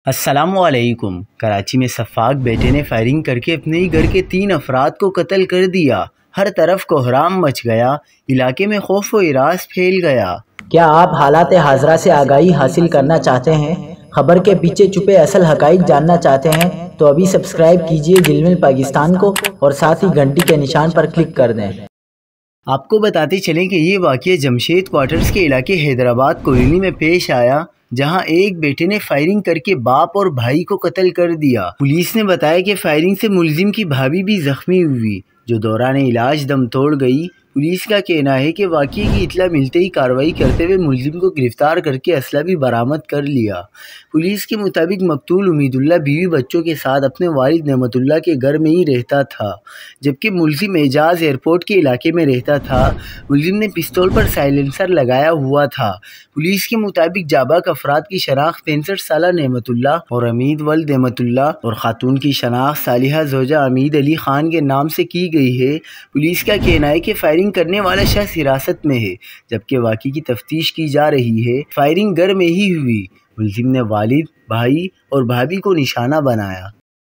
السلام علیکم۔ کراچی میں سفاک بیٹے نے فائرنگ کر کے اپنے ہی گھر کے 3 افراد کو قتل کر دیا۔ ہر طرف کوہرام مچ گیا، علاقے میں خوف و ہراس پھیل گیا۔ کیا آپ حالات حاضرہ سے آگاہی حاصل کرنا چاہتے ہیں؟ خبر کے پیچھے چھپے اصل حقائق جاننا چاہتے ہیں تو ابھی سبسکرائب کیجئے جلمل پاکستان کو اور ساتھ ہی گھنٹی کے نشان پر کلک کر دیں۔ آپ کو بتاتے چلیں کہ یہ واقعہ جمشید کوارٹرز کے علاقے حیدرآباد کالونی میں پیش آیا، جہاں ایک بیٹے نے فائرنگ کر کے باپ اور بھائی کو قتل کر دیا۔ پولیس نے بتایا کہ فائرنگ سے ملزم کی بھابھی بھی زخمی ہوئی، جو دوران علاج دم توڑ گئی۔ پولیس کا کہنا ہے کہ واقعے کی اطلاع ملتے ہی کارروائی کرتے ہوئے ملزم کو گرفتار کر کے اسلحہ بھی برآمد کر لیا۔ پولیس کے مطابق مقتول امید اللہ بیوی بچوں کے ساتھ اپنے والد نعمت اللہ کے گھر میں ہی رہتا تھا، جبکہ ملزم اعجاز ایئرپورٹ کے علاقے میں رہتا تھا۔ ملزم نے پستول پر سائلنسر لگایا ہوا تھا۔ پولیس کے مطابق جاباک افراد کی شناخت 65 سالہ نعمت اللہ اور امید ولد نعمت اللہ اور خاتون کی شناخت صالحہ زوجہ امید علی خان کے نام سے کی گئی ہے۔ پولیس کا کہنا ہے کہ فائرنگ کرنے والا شخص حراست میں ہے، جبکہ واقعے کی تفتیش کی جا رہی ہے۔ فائرنگ گھر میں ہی ہوئی۔ ملزم نے والد، بھائی اور بھابھی کو نشانہ بنایا۔